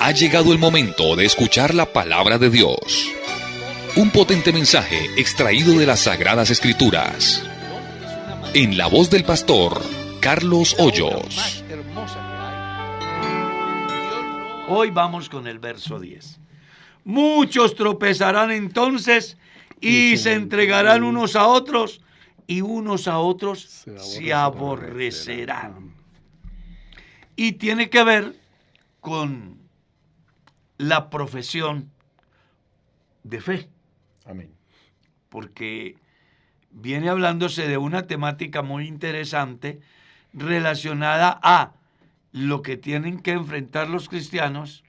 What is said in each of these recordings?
Ha llegado el momento de escuchar la palabra de Dios. Un potente mensaje extraído de las Sagradas Escrituras. En la voz del pastor Carlos Hoyos. Hoy vamos con el verso 10. Muchos tropezarán entonces y se entregarán unos a otros, y unos a otros se aborrecerán. Y tiene que ver con la profesión de fe. Amén. Porque viene hablándose de una temática muy interesante relacionada a lo que tienen que enfrentar los cristianos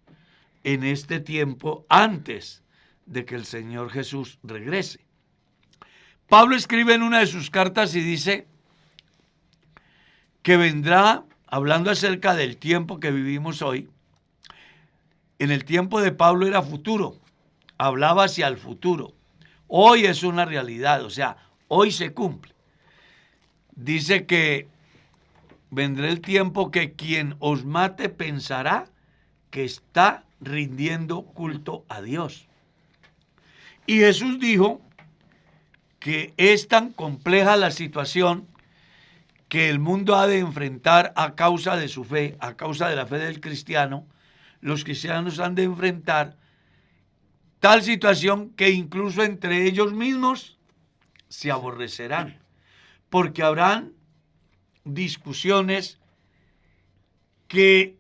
en este tiempo antes de que el Señor Jesús regrese. Pablo escribe en una de sus cartas y dice que vendrá, hablando acerca del tiempo que vivimos hoy. En el tiempo de Pablo era futuro, hablaba hacia el futuro. Hoy es una realidad, o sea, hoy se cumple. Dice que vendrá el tiempo que quien os mate pensará que está rindiendo culto a Dios. Y Jesús dijo que es tan compleja la situación que el mundo ha de enfrentar a causa de su fe, a causa de la fe del cristiano. Los cristianos han de enfrentar tal situación que incluso entre ellos mismos se aborrecerán, porque habrán discusiones que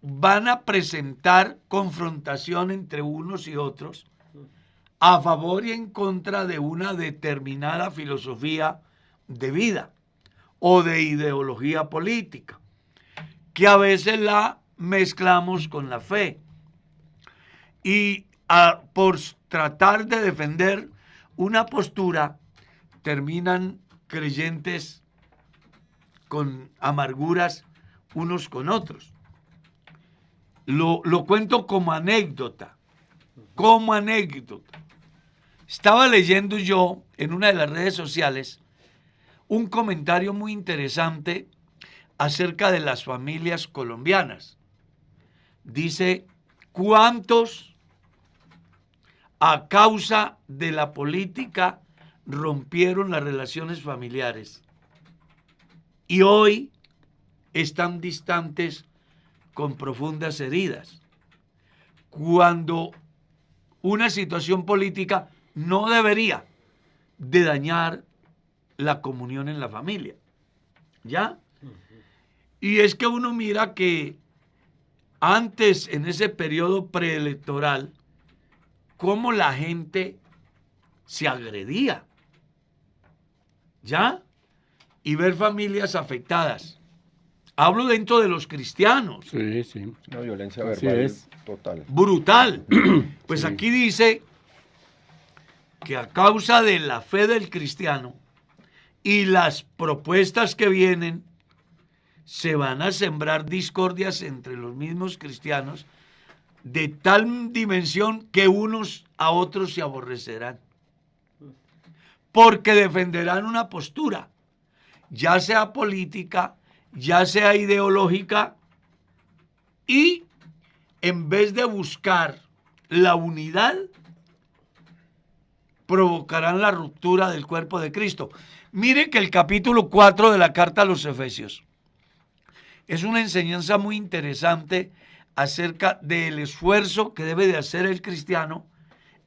van a presentar confrontación entre unos y otros a favor y en contra de una determinada filosofía de vida o de ideología política, que a veces la mezclamos con la fe. Y por tratar de defender una postura, terminan creyentes con amarguras unos con otros. Lo cuento como anécdota. Estaba leyendo yo en una de las redes sociales un comentario muy interesante acerca de las familias colombianas. Dice, ¿cuántos a causa de la política rompieron las relaciones familiares y hoy están distantes con profundas heridas? Cuando una situación política no debería de dañar la comunión en la familia. ¿Ya? Y es que uno mira que antes, en ese periodo preelectoral, cómo la gente se agredía. ¿Ya? Y ver familias afectadas. Hablo dentro de los cristianos. Sí, sí. Una violencia verbal total. Brutal. Pues Sí. aquí dice que a causa de la fe del cristiano y las propuestas que vienen, se van a sembrar discordias entre los mismos cristianos de tal dimensión que unos a otros se aborrecerán. Porque defenderán una postura, ya sea política, ya sea ideológica, y en vez de buscar la unidad, provocarán la ruptura del cuerpo de Cristo. Mire que el capítulo 4 de la carta a los Efesios es una enseñanza muy interesante acerca del esfuerzo que debe de hacer el cristiano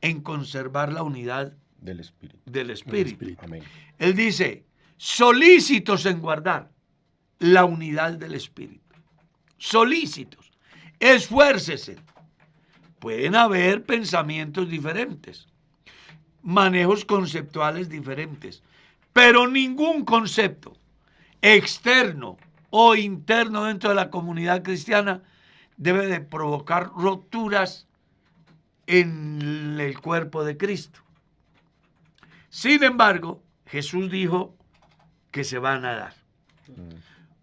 en conservar la unidad Del Espíritu. del Espíritu. Amén. Él dice, solícitos en guardar la unidad del Espíritu. Solícitos. Esfuércese. Pueden haber pensamientos diferentes, manejos conceptuales diferentes, pero ningún concepto externo o interno dentro de la comunidad cristiana debe de provocar rupturas en el cuerpo de Cristo. Sin embargo, Jesús dijo que se van a dar.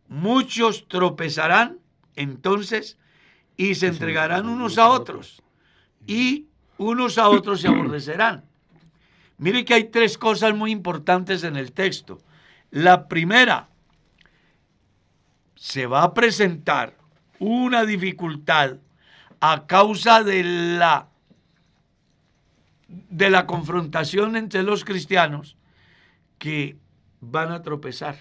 Muchos tropezarán entonces y se entregarán unos a otros, y unos a otros se aborrecerán. Mire que hay tres cosas muy importantes en el texto. La primera, se va a presentar una dificultad a causa de la confrontación entre los cristianos, que van a tropezar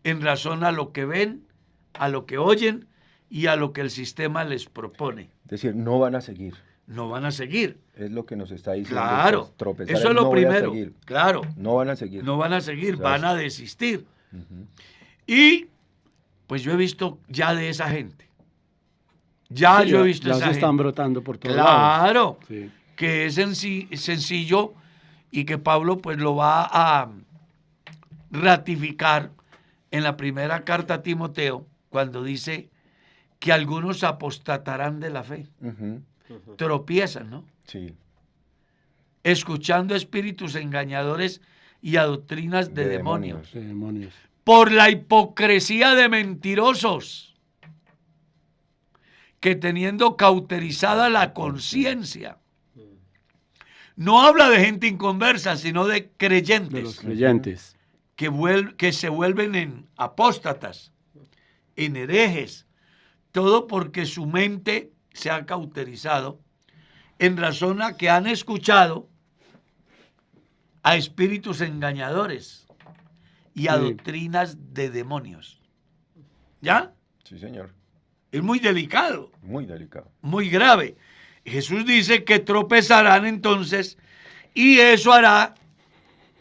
en razón a lo que ven, a lo que oyen y a lo que el sistema les propone. Es decir, no van a seguir. No van a seguir. Es lo que nos está diciendo. Claro, Pues, tropezar eso es lo no voy a primero. seguir. Claro, No van a seguir. no van a seguir, O sea, van a desistir. Ujú. Y pues yo he visto ya de esa gente. Ya yo he visto ya esa se están gente. brotando por todos lados. Claro, Sí. que es sencillo y que Pablo pues lo va a ratificar en la primera carta a Timoteo, cuando dice que algunos apostatarán de la fe, Ujú. tropiezan, ¿no? Sí. Escuchando espíritus engañadores y a doctrinas de demonios. Sí, demonios. Por la hipocresía de mentirosos, que teniendo cauterizada la conciencia, no habla de gente inconversa, sino de De los creyentes creyentes. que se vuelven en apóstatas, en herejes, todo porque su mente se ha cauterizado en razón a que han escuchado a espíritus engañadores y a Sí. doctrinas de demonios. ¿Ya? Sí, señor. Es muy delicado, Muy delicado. muy grave. Jesús dice que tropezarán entonces y eso hará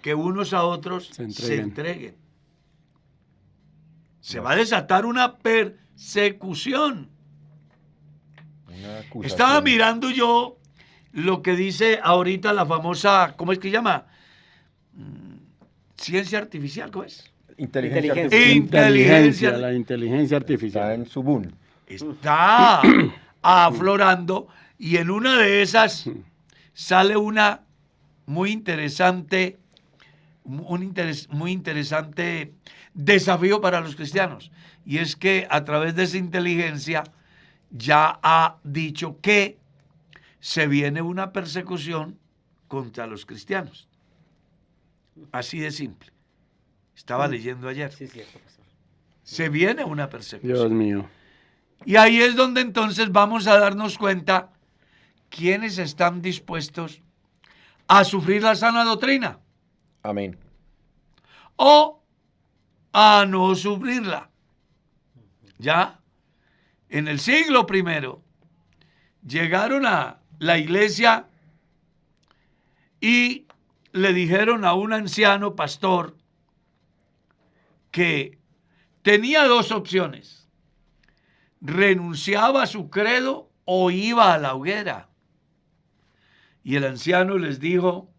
que unos a otros Se se entreguen. entreguen. Se va a desatar una persecución. Una acusación. Estaba mirando yo lo que dice ahorita la famosa, ¿cómo es que se llama? Ciencia artificial, ¿cómo es? Inteligencia Inteligencia. artificial. La inteligencia Está artificial. en su boom. Está aflorando y en una de esas sale una muy interesante, muy interesante desafío para los cristianos, y es que a través de esa inteligencia ya ha dicho que se viene una persecución contra los cristianos. Así de simple. Estaba leyendo ayer. Sí, cierto, pastor. Se viene una persecución. Dios mío. Y ahí es donde entonces vamos a darnos cuenta quiénes están dispuestos a sufrir la sana doctrina Amén. o a no sufrirla. Ya en el siglo I llegaron a la iglesia y le dijeron a un anciano pastor que tenía dos opciones: renunciaba a su credo o iba a la hoguera. Y el anciano les dijo: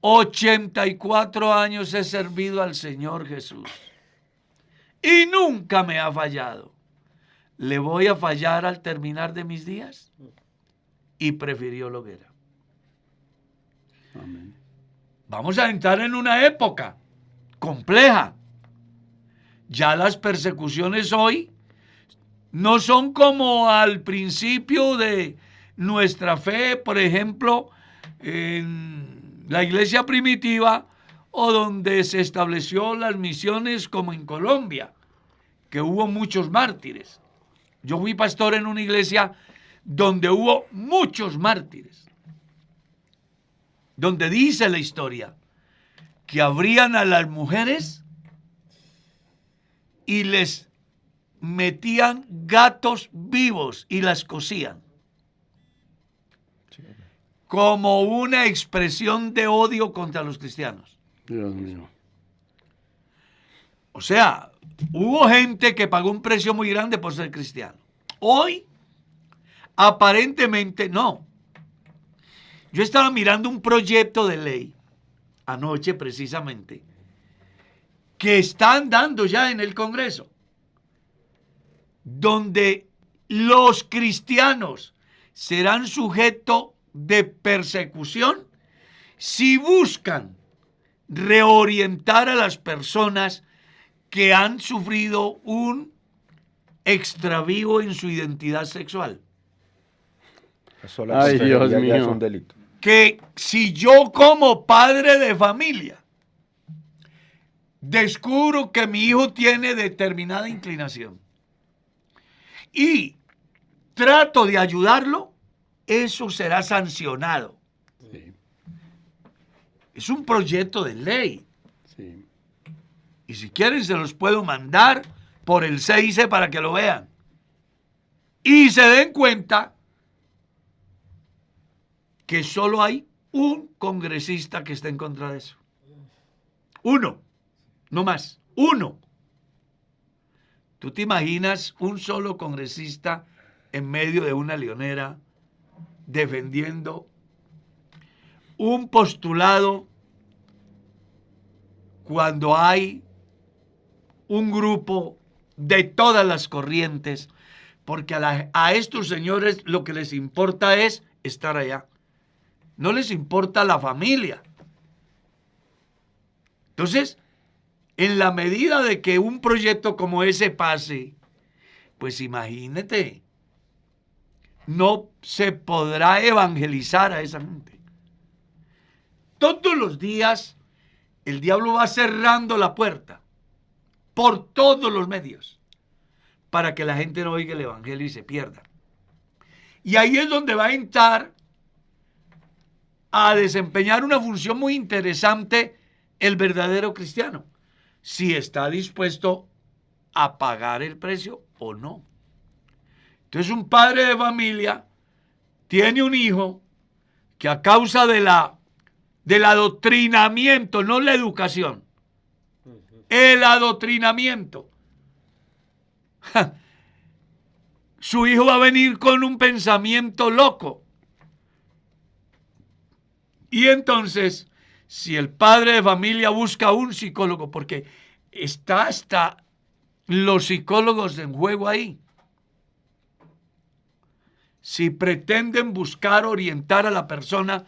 84 años he servido al Señor Jesús y nunca me ha fallado. ¿Le voy a fallar al terminar de mis días? Y prefirió la hoguera. Amén. Vamos a entrar en una época compleja. Ya las persecuciones hoy no son como al principio de nuestra fe, por ejemplo, en la iglesia primitiva o donde se estableció las misiones como en Colombia, que hubo muchos mártires. Yo fui pastor en una iglesia donde hubo muchos mártires, donde dice la historia que abrían a las mujeres y les metían gatos vivos y las cocían como una expresión de odio contra los cristianos. Dios mío. O sea, hubo gente que pagó un precio muy grande por ser cristiano. Hoy, aparentemente, no. Yo estaba mirando un proyecto de ley anoche precisamente que están dando ya en el Congreso, donde los cristianos serán sujetos de persecución si buscan reorientar a las personas que han sufrido un extravío en su identidad sexual. Sola Ay, tontería Dios ya mío. es un delito. Que si yo como padre de familia descubro que mi hijo tiene determinada inclinación y trato de ayudarlo, eso será sancionado. Sí, Es un proyecto de ley. sí. Y si quieren se los puedo mandar por el CIC para que lo vean. Y se den cuenta que solo hay un congresista que está en contra de eso. Uno, no más, uno. ¿Tú te imaginas un solo congresista en medio de una leonera defendiendo un postulado cuando hay un grupo de todas las corrientes? Porque a estos señores lo que les importa es estar allá. No les importa la familia. Entonces, en la medida de que un proyecto como ese pase, pues imagínate, no se podrá evangelizar a esa gente. Todos los días el diablo va cerrando la puerta por todos los medios para que la gente no oiga el evangelio y se pierda. Y ahí es donde va a entrar a desempeñar una función muy interesante el verdadero cristiano, si está dispuesto a pagar el precio o no. Entonces un padre de familia tiene un hijo que a causa del adoctrinamiento, no la educación, el adoctrinamiento, su hijo va a venir con un pensamiento loco. Y entonces, si el padre de familia busca un psicólogo, porque está hasta los psicólogos en juego ahí, si pretenden buscar orientar a la persona,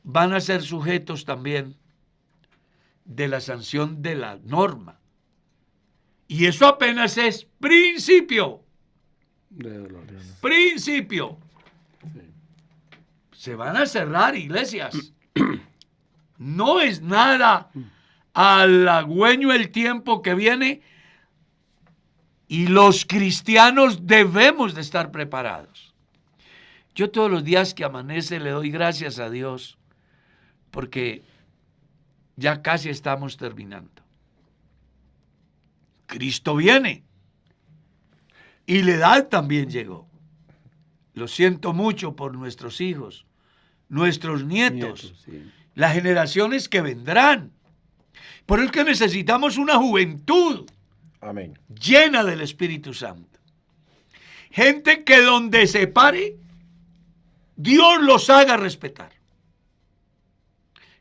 van a ser sujetos también de la sanción de la norma. Y eso apenas es principio. De dolores. Principio. Sí. Se van a cerrar iglesias. No es nada halagüeño el tiempo que viene y los cristianos debemos de estar preparados. Yo todos los días que amanece le doy gracias a Dios porque ya casi estamos terminando. Cristo viene y la edad también llegó. Lo siento mucho por nuestros hijos, nuestros nietos, Sí. las generaciones que vendrán. Por eso es que necesitamos una juventud Amén. llena del Espíritu Santo. Gente que donde se pare, Dios los haga respetar.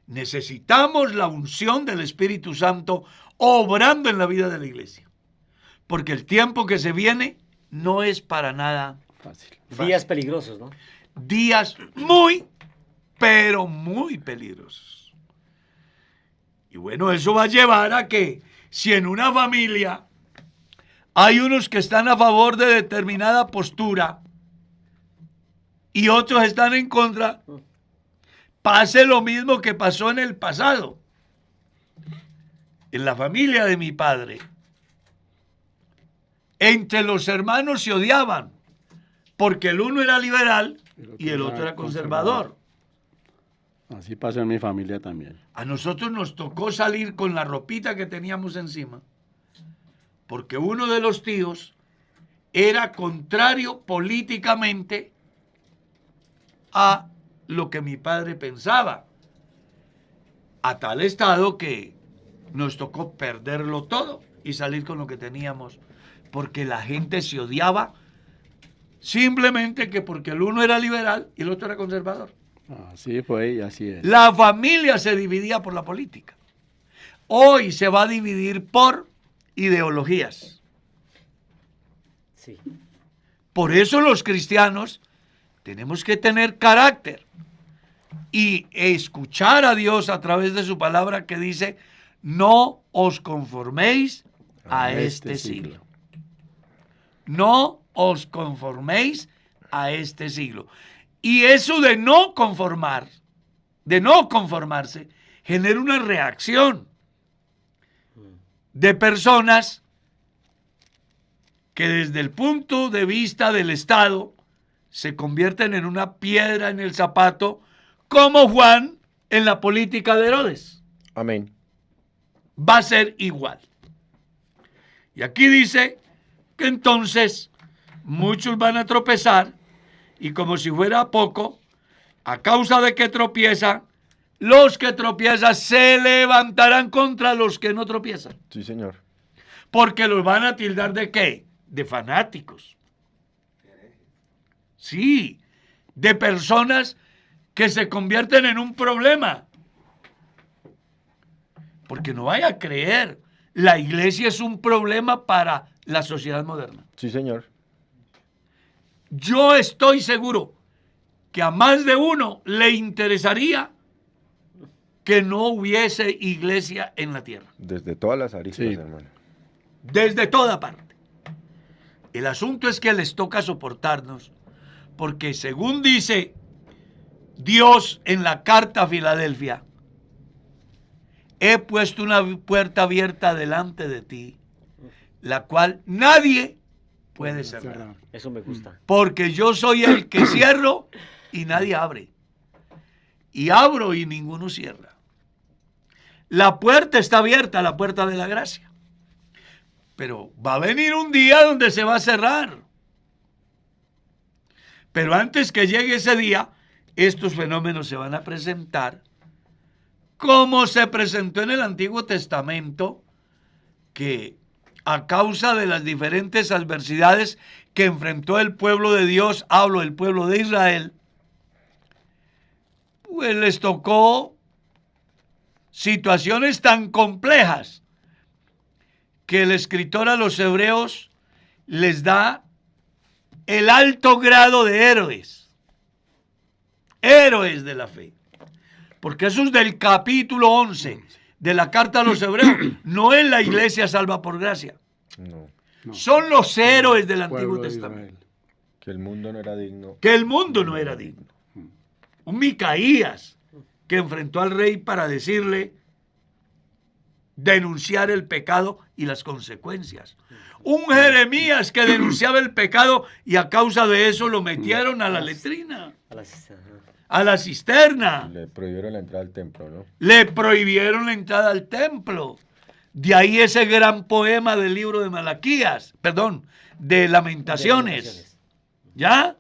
Necesitamos la unción del Espíritu Santo obrando en la vida de la iglesia. Porque el tiempo que se viene no es para nada Fácil. Días peligrosos, ¿no? días muy, pero muy peligrosos. Y bueno, eso va a llevar a que si en una familia hay unos que están a favor de determinada postura y otros están en contra, pase lo mismo que pasó en el pasado. En la familia de mi padre, entre los hermanos se odiaban, porque el uno era liberal y el otro era conservador. Así pasó en mi familia también. A nosotros nos tocó salir con la ropita que teníamos encima, porque uno de los tíos era contrario políticamente a lo que mi padre pensaba, a tal estado que nos tocó perderlo todo y salir con lo que teníamos, porque la gente se odiaba simplemente que porque el uno era liberal y el otro era conservador. Así fue y así es. La familia se dividía por la política. Hoy se va a dividir por ideologías. Sí. Por eso los cristianos tenemos que tener carácter y escuchar a Dios a través de su palabra que dice: no os conforméis a este siglo. No os conforméis a este siglo. Y eso de no conformar, de no conformarse, genera una reacción de personas que desde el punto de vista del Estado se convierten en una piedra en el zapato, como Juan en la política de Herodes. Amén. Va a ser igual. Y aquí dice que entonces muchos van a tropezar y como si fuera poco, a causa de que tropiezan, los que tropiezan se levantarán contra los que no tropiezan. Sí, señor. Porque los van a tildar de ¿qué? De fanáticos. Sí, de personas que se convierten en un problema. Porque no vaya a creer, la iglesia es un problema para la sociedad moderna. Sí, señor. Yo estoy seguro que a más de uno le interesaría que no hubiese iglesia en la tierra. Desde todas las aristas, Sí. hermano. Desde toda parte. El asunto es que les toca soportarnos, porque según dice Dios en la carta a Filadelfia, he puesto una puerta abierta delante de ti, la cual nadie puede cerrar. Eso me gusta. Porque yo soy el que cierro y nadie abre. Y abro y ninguno cierra. La puerta está abierta, la puerta de la gracia. Pero va a venir un día donde se va a cerrar. Pero antes que llegue ese día, estos fenómenos se van a presentar como se presentó en el Antiguo Testamento, que a causa de las diferentes adversidades que enfrentó el pueblo de Dios, hablo del pueblo de Israel, pues les tocó situaciones tan complejas que el escritor a los hebreos les da el alto grado de héroes, héroes de la fe. Porque eso es del capítulo 11 de la carta a los hebreos. No es la iglesia salva por gracia. No. No. Son los héroes del Antiguo Pueblo de Testamento. Israel. Que el mundo no era digno. Que el mundo no era digno. Un Micaías que enfrentó al rey para decirle, denunciar el pecado y las consecuencias. Un Jeremías que denunciaba el pecado y a causa de eso lo metieron a la letrina, a la cisterna. Le prohibieron la entrada al templo, ¿no? Le prohibieron la entrada al templo. De ahí ese gran poema del libro de Malaquías, perdón, de Lamentaciones. ¿Ya?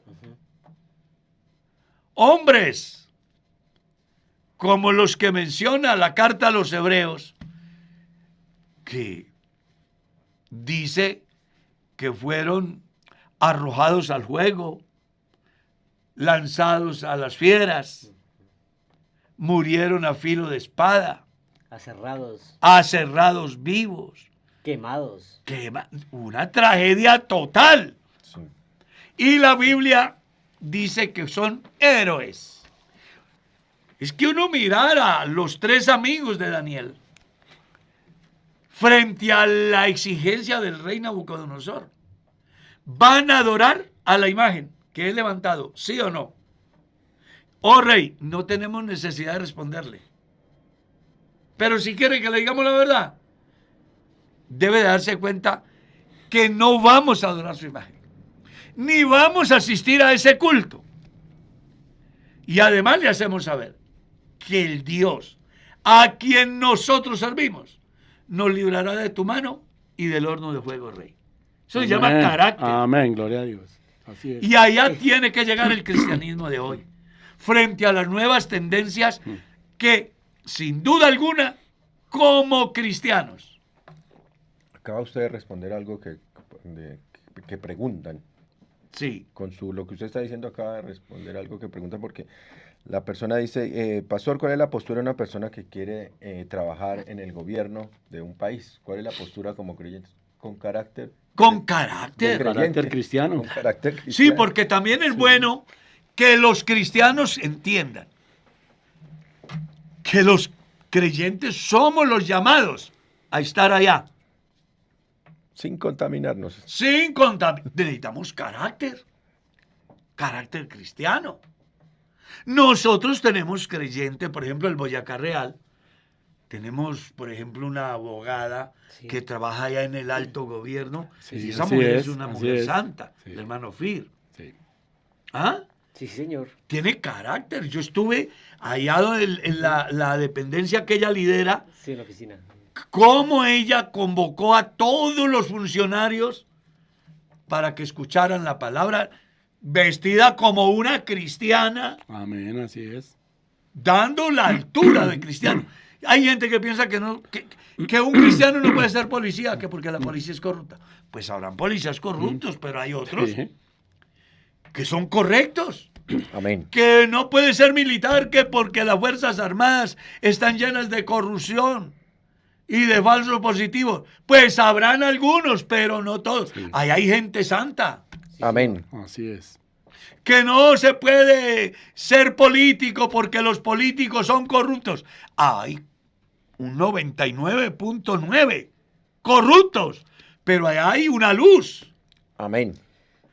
Hombres como los que menciona la carta a los hebreos, que dice que fueron arrojados al fuego, lanzados a las fieras, murieron a filo de espada, aserrados vivos, quemados. Una tragedia total. Sí. Y la Biblia dice que son héroes. Es que uno mirara a los tres amigos de Daniel frente a la exigencia del rey Nabucodonosor. ¿Van a adorar a la imagen que he levantado? ¿Sí o no? Oh rey, no tenemos necesidad de responderle. Pero si quiere que le digamos la verdad, debe darse cuenta que no vamos a adorar su imagen, ni vamos a asistir a ese culto. Y además le hacemos saber que el Dios a quien nosotros servimos nos librará de tu mano y del horno de fuego, rey. Eso se llama carácter. Amén, gloria a Dios. Así es. Y allá tiene que llegar el cristianismo de hoy, frente a las nuevas tendencias que, sin duda alguna, como cristianos. Acaba usted de responder algo que preguntan. Sí. Con lo que usted está diciendo, acaba de responder algo que preguntan, porque la persona dice, pastor, ¿cuál es la postura de una persona que quiere trabajar en el gobierno de un país? ¿Cuál es la postura como creyente? Con carácter. Con carácter. de creyente. Carácter cristiano. Con carácter cristiano. Sí, porque también es bueno que los cristianos entiendan que los creyentes somos los llamados a estar allá. Sin contaminarnos. Sin contaminar. Necesitamos carácter. Carácter cristiano. Nosotros tenemos creyentes, por ejemplo, el Boyacá Real. Tenemos, por ejemplo, una abogada que trabaja allá en el alto gobierno. Sí, y esa así mujer es, es una así mujer es. santa, Sí. el hermano Fir. Sí. ¿Ah? Sí, señor. Tiene carácter. Yo estuve hallado en la dependencia que ella lidera, Sí, en la oficina. cómo ella convocó a todos los funcionarios para que escucharan la palabra, vestida como una cristiana, Amén, así es. dando la altura de cristiano. Hay gente que piensa que un cristiano no puede ser policía, que porque la policía es corrupta. Pues habrán policías corruptos, pero hay otros Sí. que son correctos. Amén. Que no puede ser militar, que porque las Fuerzas Armadas están llenas de corrupción y de falsos positivos. Pues habrán algunos, pero no todos. Sí. Ahí hay gente santa. Amén. Así es. Que no se puede ser político porque los políticos son corruptos. Hay un 99.9 corruptos, pero hay una luz. Amén.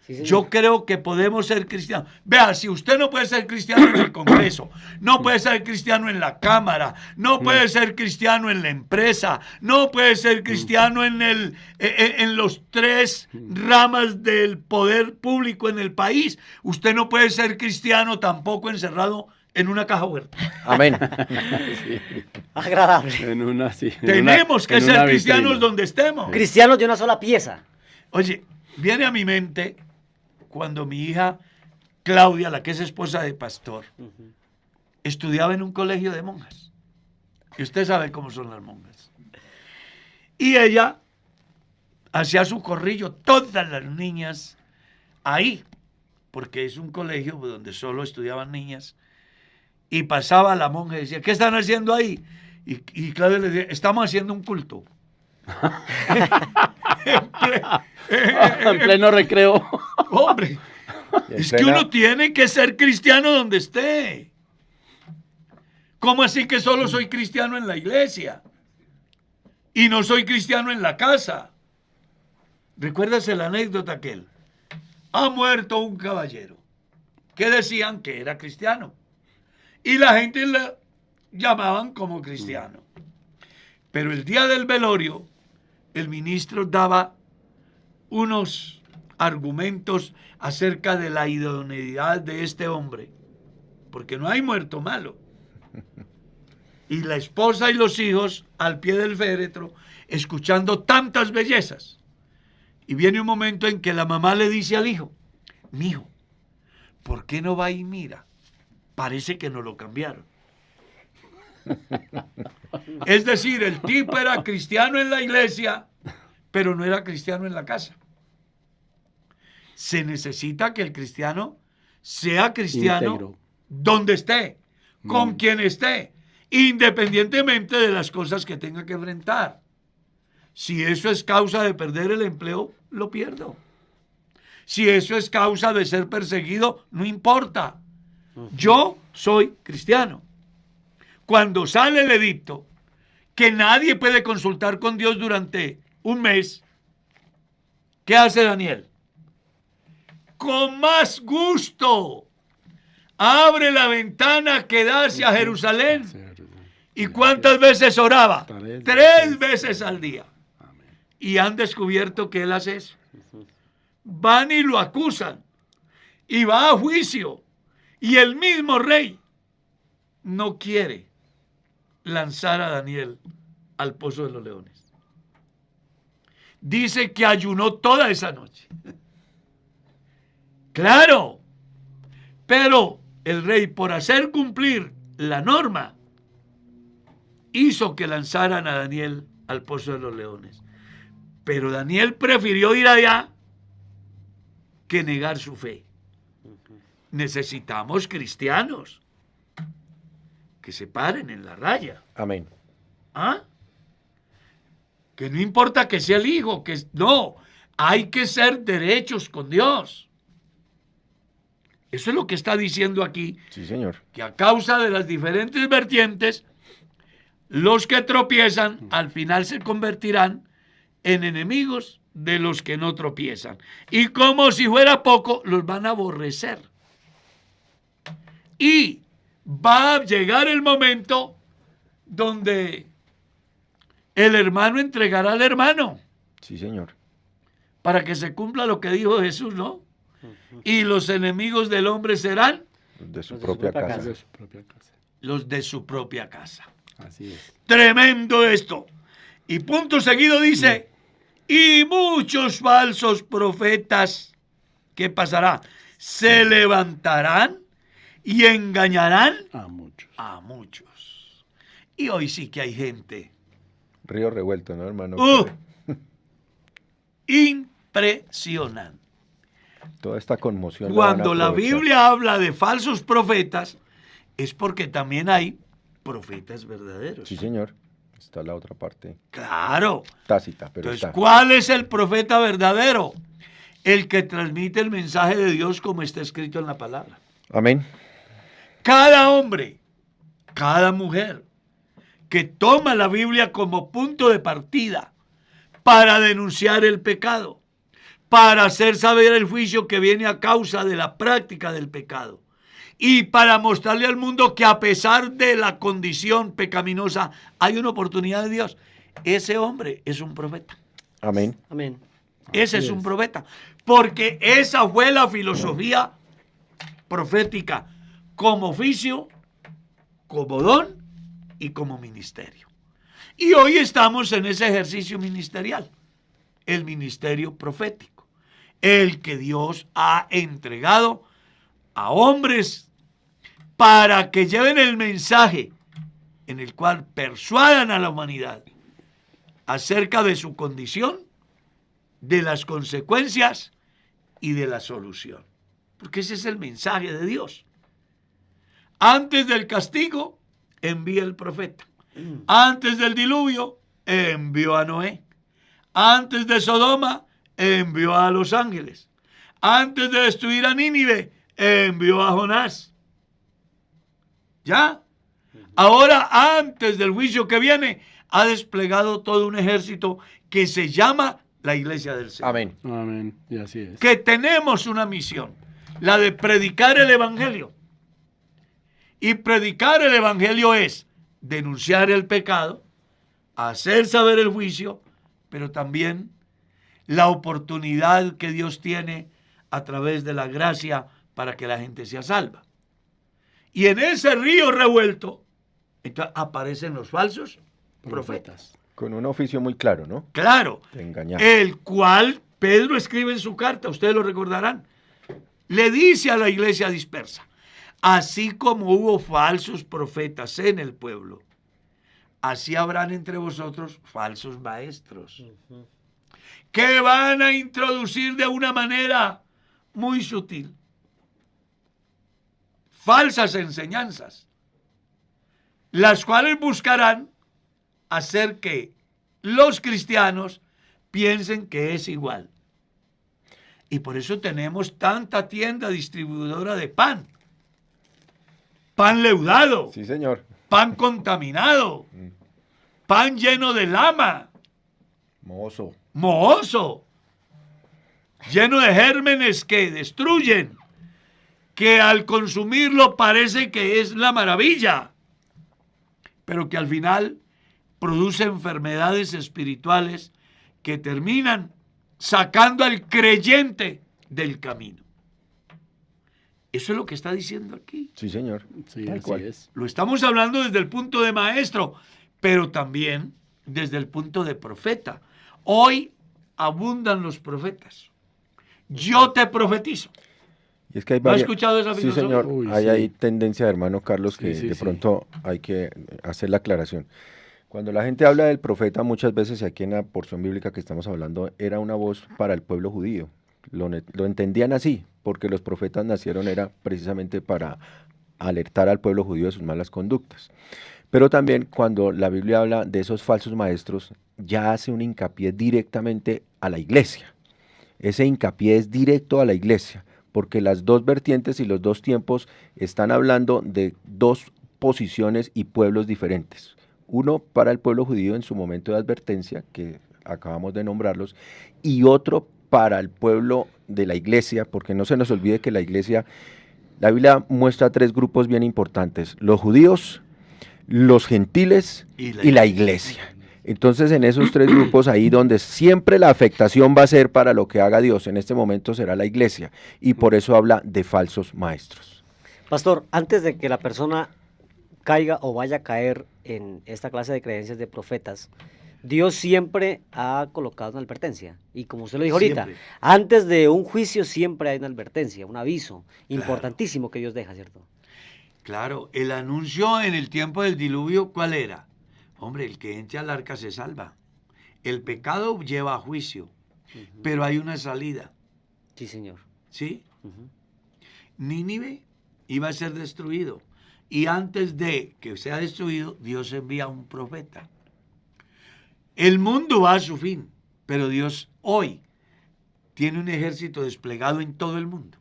Sí, señor. Yo creo que podemos ser cristianos. Vea, si usted no puede ser cristiano en el Congreso, no puede ser cristiano en la Cámara, no puede ser cristiano en la empresa, no puede ser cristiano en los 3 ramas del poder público en el país, usted no puede ser cristiano tampoco encerrado en una caja fuerte. Amén. Agradable. En una, sí, en Tenemos una- que en ser una cristianos vitrina. donde estemos. Cristianos de una sola pieza. Oye, viene a mi mente cuando mi hija Claudia, la que es esposa de pastor, estudiaba en un colegio de monjas. Y usted sabe cómo son las monjas. Y ella hacía su corrillo, todas las niñas ahí, porque es un colegio donde solo estudiaban niñas. Y pasaba la monja y decía, ¿qué están haciendo ahí? Y Claudia le decía, estamos haciendo un culto. En pleno recreo. Hombre, Y en es que plena- uno tiene que ser cristiano donde esté. ¿Cómo así que solo soy cristiano en la iglesia? Y no soy cristiano en la casa. ¿Recuerdas la anécdota aquel? Ha muerto un caballero que decían que era cristiano. Y la gente le llamaban como cristiano. Pero el día del velorio, el ministro daba unos argumentos acerca de la idoneidad de este hombre, porque no hay muerto malo. Y la esposa y los hijos al pie del féretro, escuchando tantas bellezas. Y viene un momento en que la mamá le dice al hijo, mijo, ¿por qué no va y mira? Parece que no lo cambiaron. Es decir, el tipo era cristiano en la iglesia, pero no era cristiano en la casa. Se necesita que el cristiano sea cristiano Íntegro. donde esté, con quien esté, independientemente de las cosas que tenga que enfrentar. Si eso es causa de perder el empleo, lo pierdo. Si eso es causa de ser perseguido, no importa. Yo soy cristiano. Cuando sale el edicto que nadie puede consultar con Dios durante un mes, ¿qué hace Daniel? Con más gusto abre la ventana que da hacia Jerusalén. ¿Y cuántas veces oraba? 3 veces al día. Y han descubierto que él hace eso. Van y lo acusan. Y va a juicio. Y el mismo rey no quiere lanzar a Daniel al pozo de los leones. Dice que ayunó toda esa noche. Claro. Pero el rey, por hacer cumplir la norma, hizo que lanzaran a Daniel al pozo de los leones. Pero Daniel prefirió ir allá que negar su fe. Necesitamos cristianos que se paren en la raya. Amén. ¿Ah? Que no importa que sea el hijo, que no, hay que ser derechos con Dios. Eso es lo que está diciendo aquí, Sí, señor. que a causa de las diferentes vertientes, los que tropiezan al final se convertirán en enemigos de los que no tropiezan. Y como si fuera poco, los van a aborrecer. Y va a llegar el momento donde el hermano entregará al hermano Sí, señor. para que se cumpla lo que dijo Jesús, ¿no? y los enemigos del hombre serán De su Los de su propia propia casa. De su propia casa. los de su propia casa. Así es. Tremendo esto. Y punto seguido dice, y muchos falsos profetas, ¿qué pasará? Se levantarán y engañarán A muchos. a muchos. Y hoy sí que hay gente Río revuelto, ¿no, hermano? impresionante. Toda esta conmoción. Cuando van a la aprovechar. Biblia habla de falsos profetas, es porque también hay profetas verdaderos. Sí, señor. Está la otra parte. Claro. Tácita, pero Entonces, está. ¿cuál es el profeta verdadero? El que transmite el mensaje de Dios como está escrito en la palabra. Amén. Cada hombre, cada mujer que toma la Biblia como punto de partida para denunciar el pecado, para hacer saber el juicio que viene a causa de la práctica del pecado y para mostrarle al mundo que a pesar de la condición pecaminosa hay una oportunidad de Dios, ese hombre es un profeta. Amén. Amén. Ese es un profeta, porque esa fue la filosofía profética como oficio, como don y como ministerio. Y hoy estamos en ese ejercicio ministerial, el ministerio profético, el que Dios ha entregado a hombres para que lleven el mensaje en el cual persuadan a la humanidad acerca de su condición, de las consecuencias y de la solución. Porque ese es el mensaje de Dios. Antes del castigo, envía el profeta. Antes del diluvio, envió a Noé. Antes de Sodoma, envió a los ángeles. Antes de destruir a Nínive, envió a Jonás. ¿Ya? Ahora, antes del juicio que viene, ha desplegado todo un ejército que se llama la Iglesia del Señor. Amén. Amén. Y así es. Que tenemos una misión, la de predicar el Evangelio. Y predicar el Evangelio es denunciar el pecado, hacer saber el juicio, pero también la oportunidad que Dios tiene a través de la gracia para que la gente sea salva. Y en ese río revuelto, entonces aparecen los falsos profetas. Con un oficio muy claro, ¿no? Claro, De engañar. el cual Pedro escribe en su carta, ustedes lo recordarán. Le dice a la iglesia dispersa, así como hubo falsos profetas en el pueblo, así habrán entre vosotros falsos maestros, que van a introducir de una manera muy sutil falsas enseñanzas, las cuales buscarán hacer que los cristianos piensen que es igual. Y por eso tenemos tanta tienda distribuidora de pan. Pan leudado, Sí, señor. pan contaminado, pan lleno de lama, Mozo. mohoso, lleno de gérmenes que destruyen, que al consumirlo parece que es la maravilla, pero que al final produce enfermedades espirituales que terminan sacando al creyente del camino. Eso es lo que está diciendo aquí. Sí, señor. Sí, Tal así cual. es. Lo estamos hablando desde el punto de maestro, pero también desde el punto de profeta. Hoy abundan los profetas. Yo te profetizo. Y es que hay ¿No ha varias... escuchado esa Sí, filosofía? señor. Uy, Hay sí. tendencia, hermano Carlos, que Sí, de sí. pronto hay que hacer la aclaración. Cuando la gente habla del profeta, muchas veces aquí en la porción bíblica que estamos hablando, era una voz para el pueblo judío. Lo entendían así, porque los profetas nacieron era precisamente para alertar al pueblo judío de sus malas conductas. Pero también cuando la Biblia habla de esos falsos maestros, ya hace un hincapié directamente a la iglesia. Ese hincapié es directo a la iglesia, porque las dos vertientes y los dos tiempos están hablando de dos posiciones y pueblos diferentes. Uno para el pueblo judío en su momento de advertencia, que acabamos de nombrarlos, y otro para el pueblo de la iglesia, porque no se nos olvide que la iglesia, la Biblia muestra tres grupos bien importantes: los judíos, los gentiles y la iglesia. Entonces, en esos tres grupos, ahí donde siempre la afectación va a ser para lo que haga Dios, en este momento será la iglesia, y por eso habla de falsos maestros. Pastor, antes de que la persona caiga o vaya a caer en esta clase de creencias de profetas, Dios siempre ha colocado una advertencia. Y como usted lo dijo ahorita, Siempre. antes de un juicio siempre hay una advertencia, un aviso Claro. importantísimo que Dios deja, ¿cierto? Claro, el anuncio en el tiempo del diluvio, ¿cuál era? Hombre, el que entre al arca se salva. El pecado lleva a juicio, pero hay una salida, Sí, señor. ¿sí? Ujú. Nínive iba a ser destruido. Y antes de que sea destruido, Dios envía un profeta. El mundo va a su fin, pero Dios hoy tiene un ejército desplegado en todo el mundo,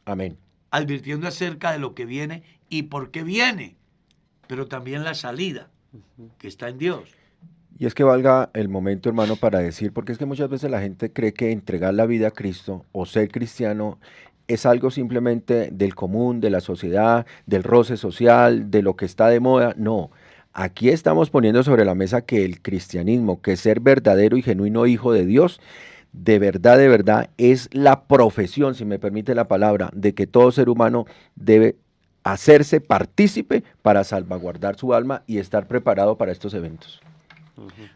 Amén. advirtiendo acerca de lo que viene y por qué viene, pero también la salida, que está en Dios. Y es que valga el momento, hermano, para decir, porque es que muchas veces la gente cree que entregar la vida a Cristo o ser cristiano es algo simplemente del común, de la sociedad, del roce social, de lo que está de moda. No, aquí estamos poniendo sobre la mesa que el cristianismo, que ser verdadero y genuino hijo de Dios, de verdad, es la profesión, si me permite la palabra, de que todo ser humano debe hacerse partícipe para salvaguardar su alma y estar preparado para estos eventos.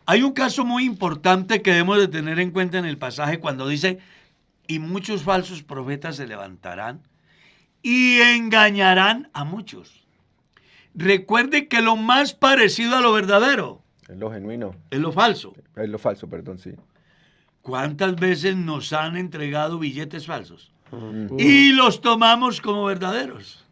Hay un caso muy importante que debemos de tener en cuenta en el pasaje cuando dice, y muchos falsos profetas se levantarán y engañarán a muchos. Recuerde que lo más parecido a lo verdadero Es lo genuino, es lo falso. es lo falso, perdón, sí. ¿Cuántas veces nos han entregado billetes falsos? Mm. Y los tomamos como verdaderos.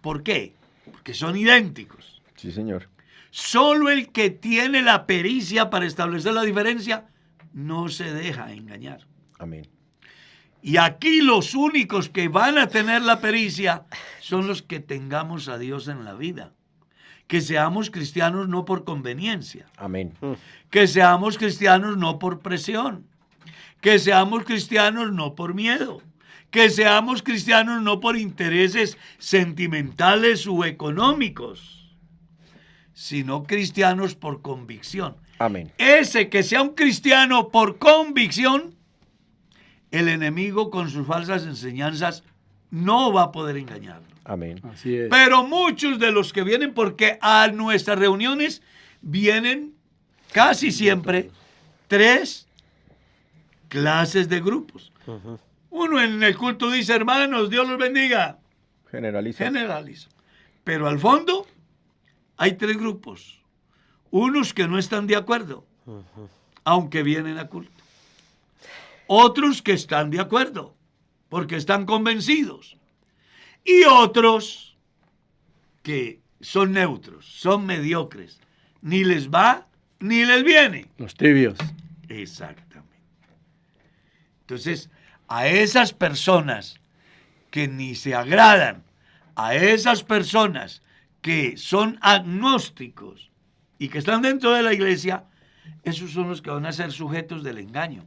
¿Por qué? Porque son idénticos. Sí, señor. Solo el que tiene la pericia para establecer la diferencia no se deja engañar. Amén. Y aquí los únicos que van a tener la pericia son los que tengamos a Dios en la vida. Que seamos cristianos no por conveniencia. Amén. Que seamos cristianos no por presión. Que seamos cristianos no por miedo. Que seamos cristianos no por intereses sentimentales u económicos, sino cristianos por convicción. Amén. Ese que sea un cristiano por convicción, el enemigo con sus falsas enseñanzas no va a poder engañarlo. Amén. Así es. Pero muchos de los que vienen, porque a nuestras reuniones vienen casi siempre 3 clases de grupos. Uno en el culto dice, hermanos, Dios los bendiga. Generaliza. Generaliza. Pero al fondo hay 3 grupos. Unos que no están de acuerdo, aunque vienen a culto. Otros que están de acuerdo, porque están convencidos. Y otros que son neutros, son mediocres. Ni les va, ni les viene. Los tibios. Exactamente. Entonces, a esas personas que ni se agradan, a esas personas que son agnósticos y que están dentro de la iglesia, esos son los que van a ser sujetos del engaño.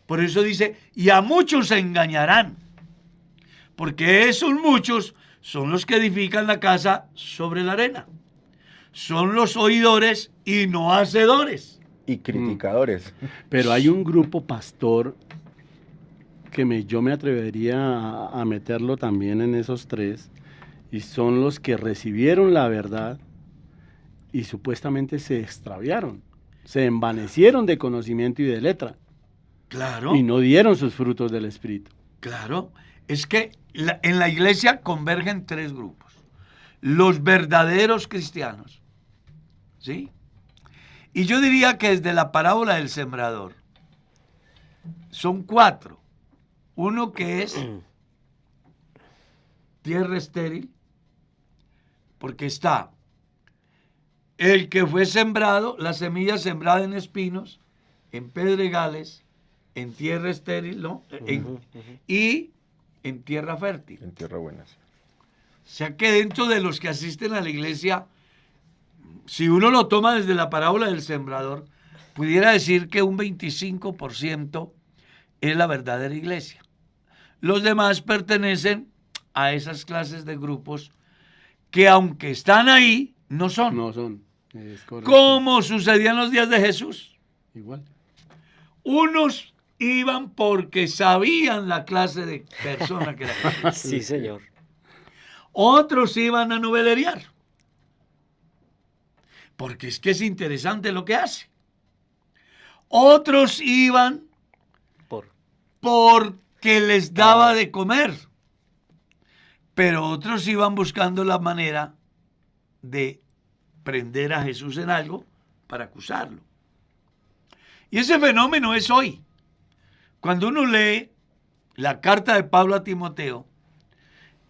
Por eso dice, y a muchos se engañarán, porque esos muchos son los que edifican la casa sobre la arena. Son los oidores y no hacedores. Y criticadores. Pero hay un grupo pastor que yo me atrevería a meterlo también en esos 3, y son los que recibieron la verdad y supuestamente se extraviaron, se envanecieron de conocimiento y de letra, Claro. y no dieron sus frutos del Espíritu. Claro, es que en la iglesia convergen 3 grupos. Los verdaderos cristianos, ¿sí? Y yo diría que desde la parábola del sembrador son 4. Uno que es tierra estéril, porque está el que fue sembrado, la semilla sembrada en espinos, en pedregales, en tierra estéril, ¿no? Y en tierra fértil. En tierra buena. Sí. O sea que dentro de los que asisten a la iglesia, si uno lo toma desde la parábola del sembrador, pudiera decir que un 25% es la verdadera iglesia. Los demás pertenecen a esas clases de grupos que aunque están ahí, no son. No son. Es correcto. ¿Cómo sucedía en los días de Jesús? Igual. Unos iban porque sabían la clase de persona que era Jesús. Sí, señor. Otros iban a novelerear. Porque es que es interesante lo que hace. Otros iban Por. porque les daba de comer. Pero otros iban buscando la manera de prender a Jesús en algo para acusarlo. Y ese fenómeno es hoy. Cuando uno lee la carta de Pablo a Timoteo,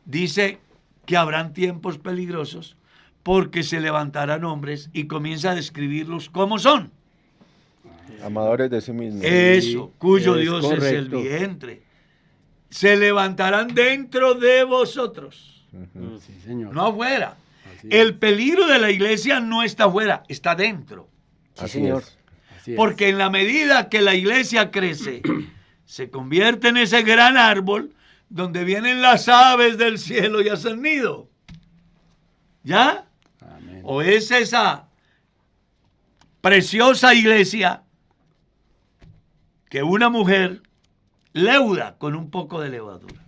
dice que habrán tiempos peligrosos porque se levantarán hombres y comienza a describirlos como son. Amadores de sí mismos. Eso, cuyo es Dios es el correcto. vientre. Se levantarán dentro de vosotros, Sí, señor. no afuera. Así El peligro de la iglesia no está afuera, está dentro. Sí, Así señor. es. Así es. Porque en la medida que la iglesia crece, se convierte en ese gran árbol donde vienen las aves del cielo y hacen nido. ¿Ya? Amén. O es esa preciosa iglesia que una mujer leuda con un poco de levadura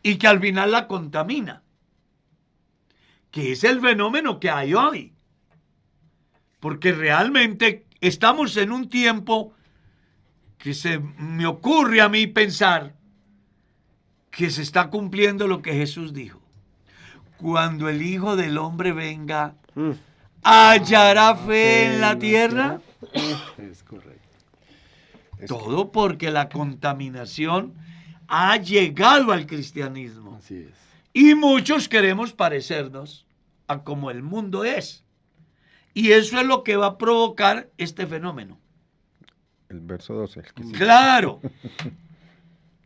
y que al final la contamina, que es el fenómeno que hay hoy. Porque realmente estamos en un tiempo que se me ocurre a mí pensar que se está cumpliendo lo que Jesús dijo. Cuando el Hijo del Hombre venga, ¿hallará fe en la tierra? Es correcto. Todo porque la contaminación ha llegado al cristianismo. Así es. Y muchos queremos parecernos a como el mundo es. Y eso es lo que va a provocar este fenómeno. El verso 12. el que sigue. Claro.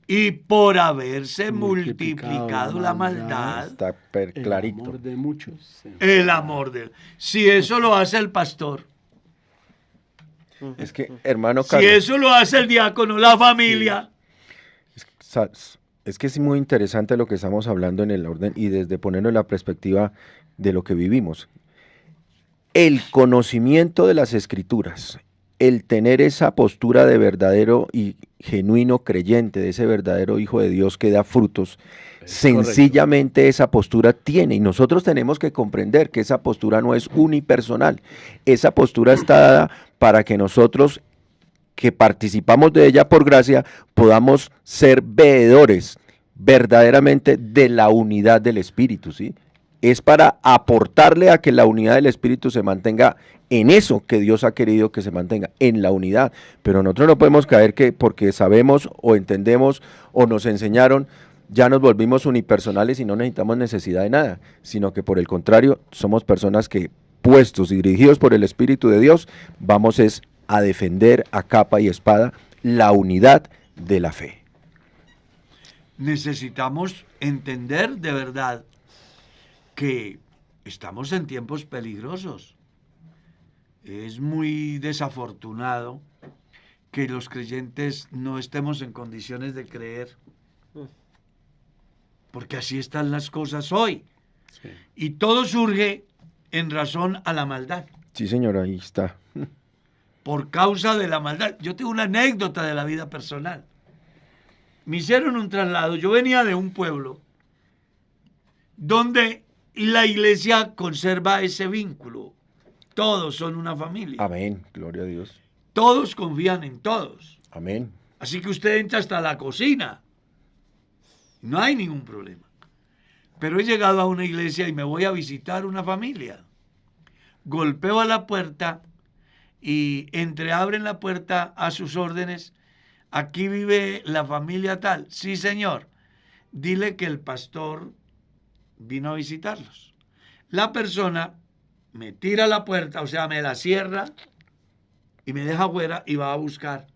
Y por haberse Multiplicado multiplicado la la maldad. maldad, Está El clarito. amor de muchos. el amor de él. Si eso lo hace el pastor, Es que, hermano si Carlos, eso lo hace el diácono, la familia, es que es muy interesante lo que estamos hablando en el orden y desde ponernos en la perspectiva de lo que vivimos. El conocimiento de las escrituras, el tener esa postura de verdadero y genuino creyente, de ese verdadero hijo de Dios que da frutos, sencillamente esa postura tiene, y nosotros tenemos que comprender que esa postura no es unipersonal, esa postura está dada para que nosotros que participamos de ella por gracia podamos ser veedores verdaderamente de la unidad del Espíritu, ¿sí? Es para aportarle a que la unidad del Espíritu se mantenga en eso que Dios ha querido que se mantenga, en la unidad. Pero nosotros no podemos caer que porque sabemos o entendemos o nos enseñaron, ya nos volvimos unipersonales y no necesitamos necesidad de nada, sino que por el contrario, somos personas que, puestos y dirigidos por el Espíritu de Dios, vamos es a defender a capa y espada la unidad de la fe. necesitamos entender de verdad que estamos en tiempos peligrosos. Es muy desafortunado que los creyentes no estemos en condiciones de creer, porque así están las cosas hoy. Sí. Y todo surge en razón a la maldad, Sí, señor, ahí está. por causa de la maldad. Yo tengo una anécdota de la vida personal. Me hicieron un traslado. Yo venía de un pueblo donde la iglesia conserva ese vínculo. Todos son una familia. Amén, gloria a Dios. Todos confían en todos. Amén. Así que usted entra hasta la cocina. No hay ningún problema. Pero he llegado a una iglesia y me voy a visitar una familia. Golpeo a la puerta y entreabren la puerta a sus órdenes. Aquí vive la familia tal. Sí, señor. Dile que el pastor vino a visitarlos. La persona me tira la puerta, o sea, me la cierra y me deja afuera y va a buscar.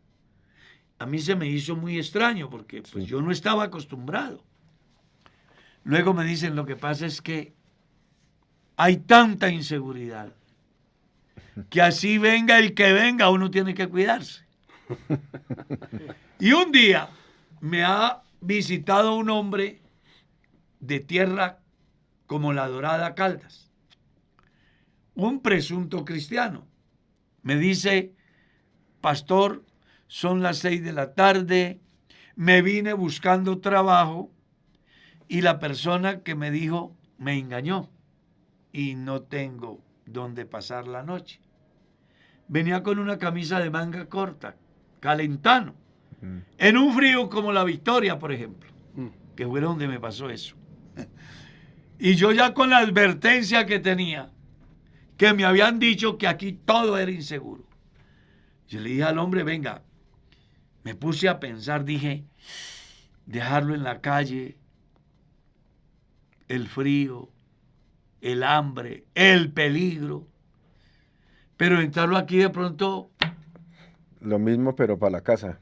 A mí se me hizo muy extraño porque pues, yo no estaba acostumbrado. Luego me dicen, lo que pasa es que hay tanta inseguridad que así venga el que venga, uno tiene que cuidarse. Y un día me ha visitado un hombre de tierra como la Dorada Caldas. un presunto cristiano. Me dice, pastor, son las 6 de la tarde, me vine buscando trabajo y la persona que me dijo me engañó y no tengo dónde pasar la noche. Venía con una camisa de manga corta, calentano, en un frío como la Victoria, por ejemplo, que fue donde me pasó eso. Y yo ya con la advertencia que tenía, que me habían dicho que aquí todo era inseguro. Yo le dije al hombre, venga, me puse a pensar, dije, dejarlo en la calle, el frío, el hambre, el peligro, pero entrarlo aquí de pronto, Lo mismo, pero para la casa.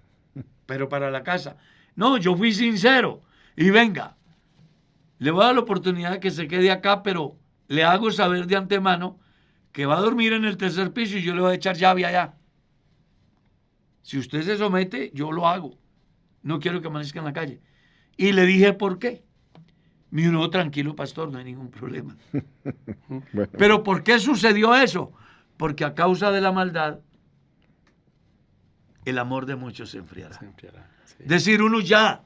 pero para la casa. No, yo fui sincero y venga, le voy a dar la oportunidad de que se quede acá, pero le hago saber de antemano que va a dormir en el 3er piso y yo le voy a echar llave allá. Si usted se somete, yo lo hago. No quiero que amanezca en la calle. Y le dije por qué. Me dijo, no, tranquilo, pastor, no hay ningún problema. Bueno, Pero ¿por qué sucedió eso? Porque a causa de la maldad, el amor de muchos se enfriará. Siempre hará, sí. Es decir, uno ya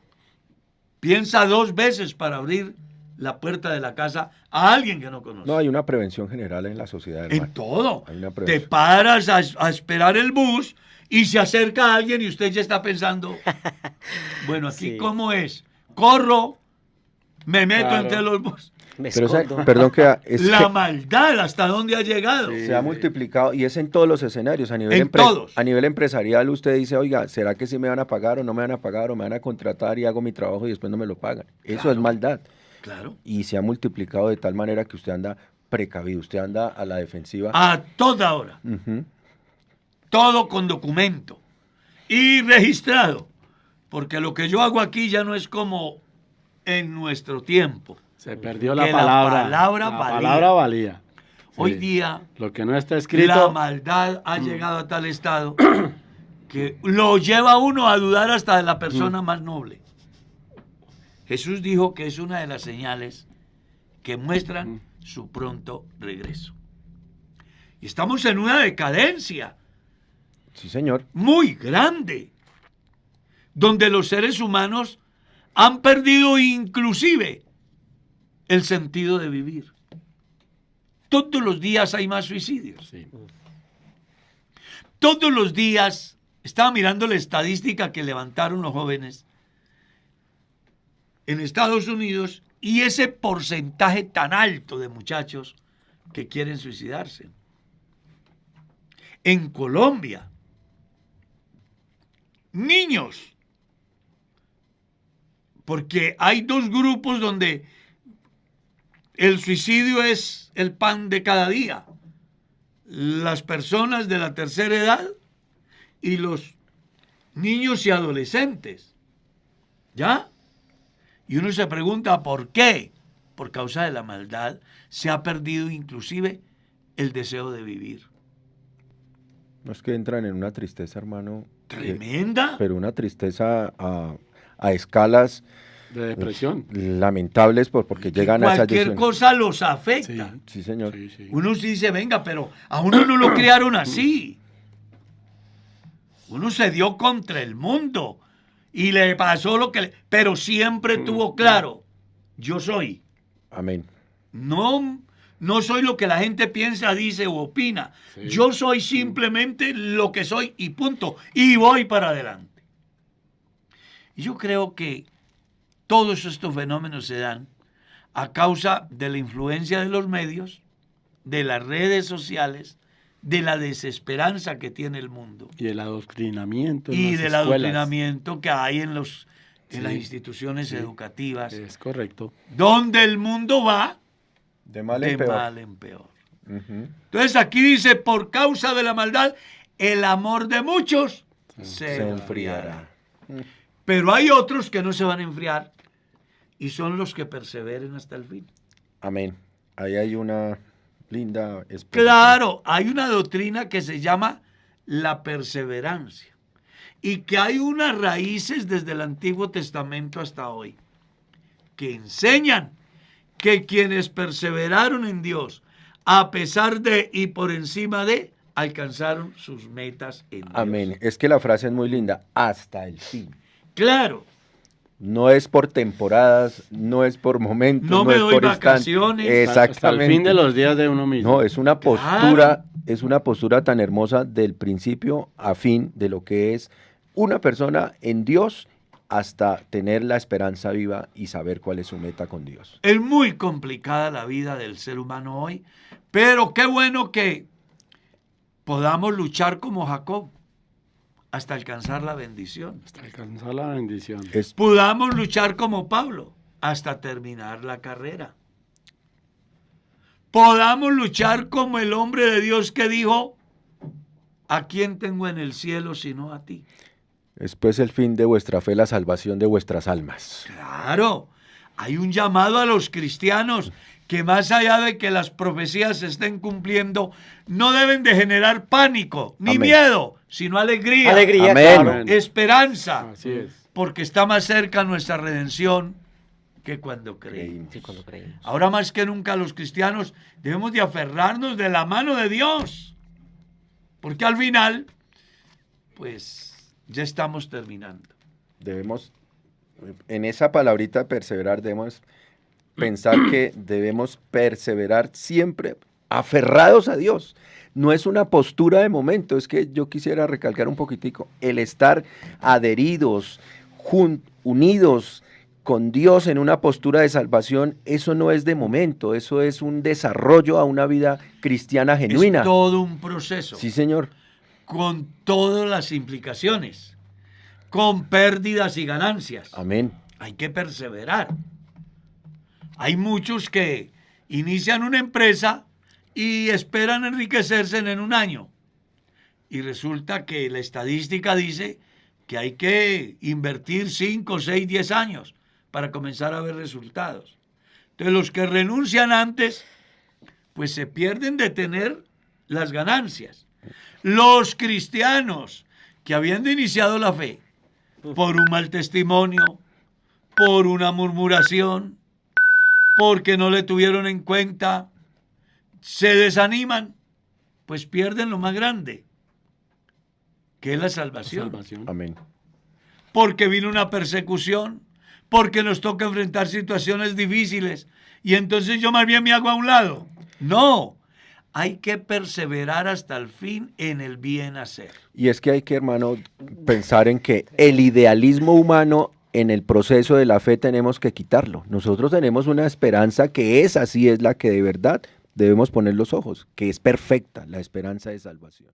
piensa 2 veces para abrir la puerta de la casa a alguien que no conoce. no, hay una prevención general en la sociedad, hermano. En todo. Hay una Te prevención. paras a esperar el bus y se acerca alguien y usted ya está pensando, bueno, aquí Sí. ¿cómo es? Corro, me meto Claro. entre los buses. Me Pero escondo. perdón que La maldad, ¿hasta dónde ha llegado? Sí. se ha multiplicado y es en todos los escenarios. A nivel, En todos. a nivel empresarial usted dice, oiga, ¿será que sí me van a pagar o no me van a pagar o me van a contratar y hago mi trabajo y después no me lo pagan? Eso Claro. es maldad. Claro. Y se ha multiplicado de tal manera que usted anda precavido, usted anda a la defensiva. A toda hora. Ujú. Todo con documento. Y registrado. Porque lo que yo hago aquí ya no es como en nuestro tiempo. Se perdió Que la la palabra. palabra la valía. palabra valía. Hoy Sí. día Lo que no está la escrito. maldad ha llegado a tal estado que lo lleva a uno a dudar hasta de la persona más noble. Jesús dijo que es una de las señales que muestran su pronto regreso. Y estamos en una decadencia Sí, señor. muy grande, donde los seres humanos han perdido inclusive el sentido de vivir. Todos los días hay más suicidios. Sí. Todos los días, estaba mirando la estadística que levantaron los jóvenes en Estados Unidos y ese porcentaje tan alto de muchachos que quieren suicidarse. En Colombia, niños, porque hay 2 grupos donde el suicidio es el pan de cada día. Las personas de la tercera edad y los niños y adolescentes. ¿Ya? Y uno se pregunta, ¿por qué? Por causa de la maldad se ha perdido inclusive el deseo de vivir. No es que entran en una tristeza, hermano. Tremenda. Pero una tristeza a escalas De depresión. lamentables porque llegan a esas Cualquier decisiones. cosa los afecta. Sí, señor. Sí, sí. Uno sí dice, venga, pero a uno no lo criaron así. Uno se dio contra el mundo y le pasó lo que le... Pero siempre tuvo claro, yo soy. Amén. No soy lo que la gente piensa, dice o opina. Sí. Yo soy simplemente lo que soy y punto. Y voy para adelante. Y yo creo que todos estos fenómenos se dan a causa de la influencia de los medios, de las redes sociales, de la desesperanza que tiene el mundo Y el adoctrinamiento. en y las del escuelas. adoctrinamiento que hay en las Sí, instituciones sí. educativas, Es correcto. donde el mundo va De mal de en peor. mal en peor. Ujú. Entonces aquí dice, por causa de la maldad, el amor de muchos se Se enfriará. enfriará. Pero hay otros que no se van a enfriar y son los que perseveren hasta el fin. Amén. Ahí hay una linda exposición. Claro, hay una doctrina que se llama la perseverancia y que hay unas raíces desde el Antiguo Testamento hasta hoy que enseñan que quienes perseveraron en Dios a pesar de y por encima de, alcanzaron sus metas en Dios. Amén. Es que la frase es muy linda, hasta el fin. Claro. No es por temporadas, no es por momentos, No no me es doy por instantes. vacaciones. Exactamente. Hasta el fin de los días de uno mismo. No, es una postura, es una postura tan hermosa del principio a fin de lo que es una persona en Dios hasta tener la esperanza viva y saber cuál es su meta con Dios. Es muy complicada la vida del ser humano hoy, pero qué bueno que podamos luchar como Jacob hasta alcanzar la bendición. Hasta alcanzar la bendición. Es Podamos luchar como Pablo hasta terminar la carrera. Podamos luchar como el hombre de Dios que dijo, ¿a quién tengo en el cielo sino a ti? después el fin de vuestra fe, la salvación de vuestras almas. Claro, hay un llamado a los cristianos que más allá de que las profecías se estén cumpliendo, no deben de generar pánico ni Amén. miedo, sino alegría, Alegría, Amén. claro. esperanza, Así es. porque está más cerca nuestra redención que cuando creímos. Sí, cuando creímos. Ahora más que nunca los cristianos debemos de aferrarnos de la mano de Dios, porque al final, pues ya estamos terminando. Debemos, en esa palabrita perseverar, debemos pensar que debemos perseverar siempre aferrados a Dios. No es una postura de momento, es que yo quisiera recalcar un poquitico, el estar adheridos, unidos con Dios en una postura de salvación, eso no es de momento, eso es un desarrollo a una vida cristiana genuina. Es todo un proceso, Sí, señor. con todas las implicaciones, con pérdidas y ganancias. Amén. Hay que perseverar. Hay muchos que inician una empresa y esperan enriquecerse en un año. Y resulta que la estadística dice que hay que invertir 5, 6, 10 años para comenzar a ver resultados. Entonces los que renuncian antes, pues se pierden de tener las ganancias. Los cristianos que habiendo iniciado la fe por un mal testimonio, por una murmuración, porque no le tuvieron en cuenta, se desaniman, pues pierden lo más grande, que es la salvación. Salvación. Amén. Porque vino una persecución, porque nos toca enfrentar situaciones difíciles, y entonces yo más bien me hago a un lado. No, hay que perseverar hasta el fin en el bien hacer. Y es que hay que, hermano, pensar en que el idealismo humano en el proceso de la fe tenemos que quitarlo. Nosotros tenemos una esperanza que es así, es la que de verdad debemos poner los ojos, que es perfecta, la esperanza de salvación.